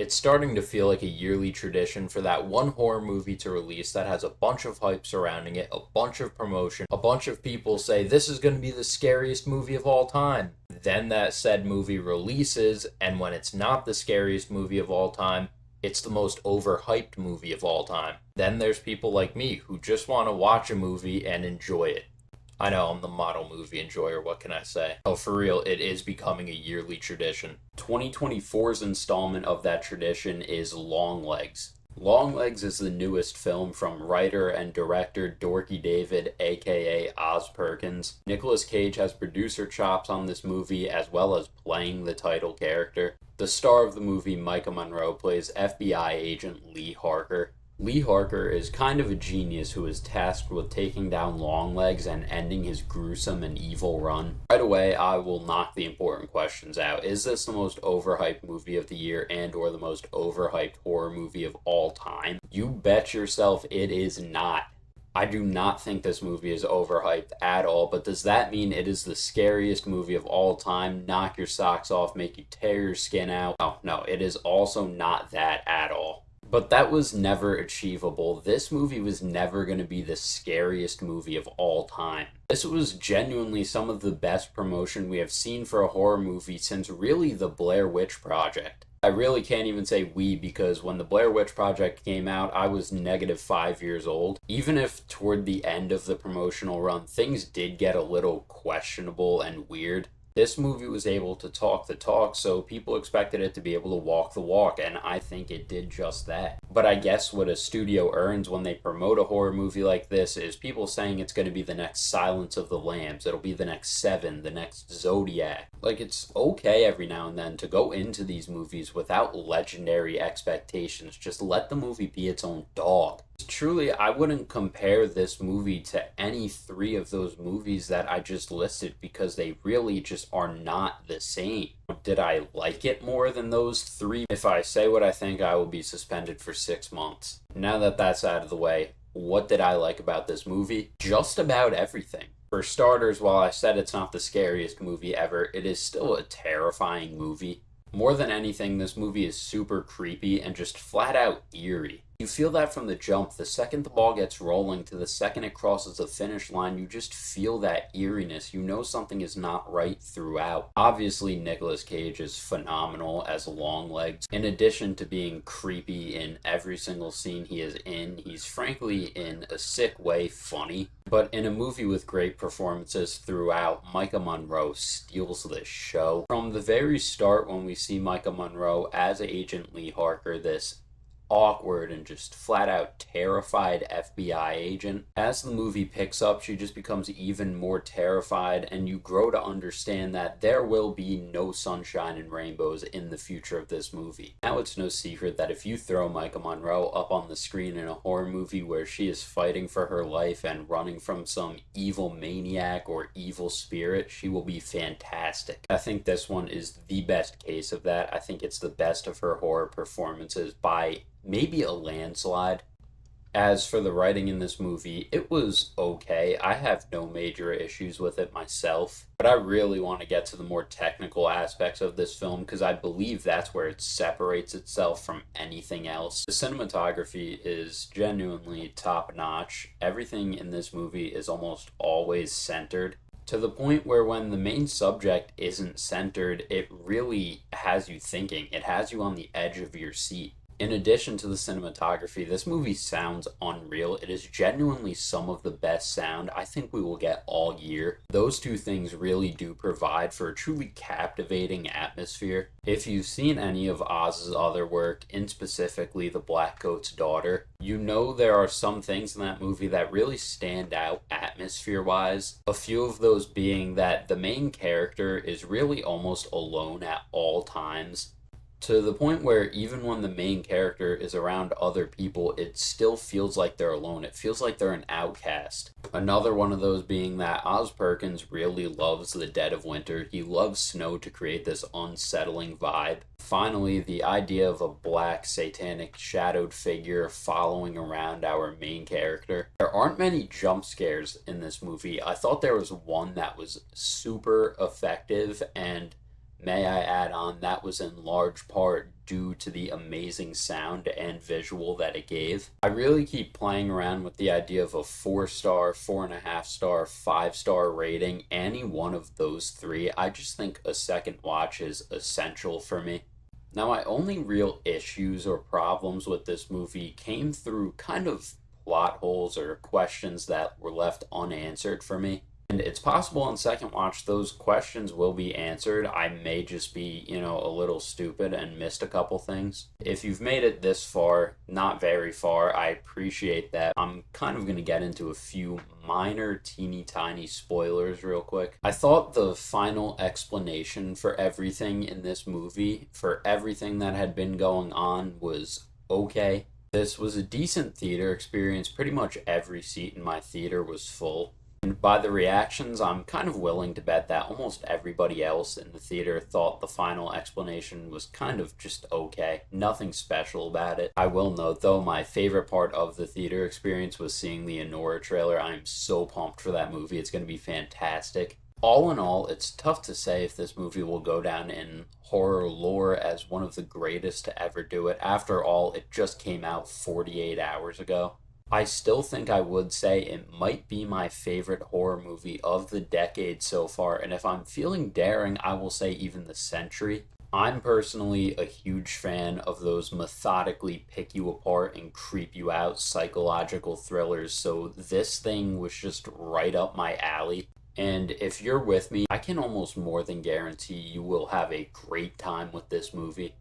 It's starting to feel like a yearly tradition for that one horror movie to release that has a bunch of hype surrounding it, a bunch of promotion, a bunch of people say this is going to be the scariest movie of all time. Then that said movie releases, and when it's not the scariest movie of all time, it's the most overhyped movie of all time. Then there's people like me who just want to watch a movie and enjoy it. I know I'm the model movie enjoyer, what can I say? Oh, for real, it is becoming a yearly tradition. 2024's installment of that tradition is Longlegs. Longlegs is the newest film from writer and director Dorky David, aka Oz Perkins. Nicolas Cage has producer chops on this movie as well as playing the title character. The star of the movie, Micah Monroe, plays FBI agent Lee Harker. Lee Harker is kind of a genius who is tasked with taking down Longlegs and ending his gruesome and evil run. Right away, I will knock the important questions out. Is this the most overhyped movie of the year and or the most overhyped horror movie of all time? You bet yourself it is not. I do not think this movie is overhyped at all, but does that mean it is the scariest movie of all time, knock your socks off, make you tear your skin out? No, it is also not that at all. But that was never achievable. This movie was never going to be the scariest movie of all time. This was genuinely some of the best promotion we have seen for a horror movie since really the Blair Witch Project. I really can't even say we because when the Blair Witch Project came out, I was -5 years old. Even if toward the end of the promotional run, things did get a little questionable and weird, this movie was able to talk the talk, so people expected it to be able to walk the walk, and I think it did just that. But I guess what a studio earns when they promote a horror movie like this is people saying it's going to be the next Silence of the Lambs, it'll be the next Seven, the next Zodiac. Like, it's okay every now and then to go into these movies without legendary expectations. Just let the movie be its own dog. Truly, I wouldn't compare this movie to any three of those movies that I just listed because they really just are not the same. Did I like it more than those three? If I say what I think, I will be suspended for 6 months. Now that that's out of the way, what did I like about this movie? Just about everything. For starters, while I said it's not the scariest movie ever, it is still a terrifying movie. More than anything, this movie is super creepy and just flat out eerie. You feel that from the jump. The second the ball gets rolling to the second it crosses the finish line, you just feel that eeriness. You know something is not right throughout. Obviously, Nicolas Cage is phenomenal as Longlegs. In addition to being creepy in every single scene he is in, he's frankly, in a sick way, funny. But in a movie with great performances throughout, Micah Monroe steals this show. From the very start, when we see Micah Monroe as Agent Lee Harker, this awkward and just flat out terrified FBI agent. As the movie picks up, she just becomes even more terrified, and you grow to understand that there will be no sunshine and rainbows in the future of this movie. Now it's no secret that if you throw Micah Monroe up on the screen in a horror movie where she is fighting for her life and running from some evil maniac or evil spirit, she will be fantastic. I think this one is the best case of that. I think it's the best of her horror performances by maybe a landslide. As for the writing in this movie, it was okay. I have no major issues with it myself, but I really want to get to the more technical aspects of this film because I believe that's where it separates itself from anything else. The cinematography is genuinely top-notch. Everything in this movie is almost always centered, to the point where when the main subject isn't centered, it really has you thinking. It has you on the edge of your seat. In addition to the cinematography, this movie sounds unreal. It is genuinely some of the best sound I think we will get all year. Those two things really do provide for a truly captivating atmosphere. If you've seen any of Oz's other work, in specifically The Black Coat's Daughter, you know there are some things in that movie that really stand out atmosphere-wise. A few of those being that the main character is really almost alone at all times, to the point where even when the main character is around other people, it still feels like they're alone. It feels like they're an outcast. Another one of those being that Oz Perkins really loves the dead of winter. He loves snow to create this unsettling vibe. Finally, the idea of a black, satanic, shadowed figure following around our main character. There aren't many jump scares in this movie. I thought there was one that was super effective and May I add on, that was in large part due to the amazing sound and visual that it gave. I really keep playing around with the idea of a 4 star, 4.5 star, 5 star rating. Any one of those three, I just think a second watch is essential for me. Now, my only real issues or problems with this movie came through kind of plot holes or questions that were left unanswered for me. And it's possible on second watch those questions will be answered. I may just be, a little stupid and missed a couple things. If you've made it this far, not very far, I appreciate that. I'm kind of going to get into a few minor, teeny tiny spoilers real quick. I thought the final explanation for everything in this movie, for everything that had been going on, was okay. This was a decent theater experience. Pretty much every seat in my theater was full. And by the reactions, I'm kind of willing to bet that almost everybody else in the theater thought the final explanation was kind of just okay. Nothing special about it. I will note, though, my favorite part of the theater experience was seeing the Anora trailer. I'm so pumped for that movie. It's going to be fantastic. All in all, it's tough to say if this movie will go down in horror lore as one of the greatest to ever do it. After all, it just came out 48 hours ago. I still think I would say it might be my favorite horror movie of the decade so far, and if I'm feeling daring, I will say even the century. I'm personally a huge fan of those methodically pick you apart and creep you out psychological thrillers, so this thing was just right up my alley. And if you're with me, I can almost more than guarantee you will have a great time with this movie.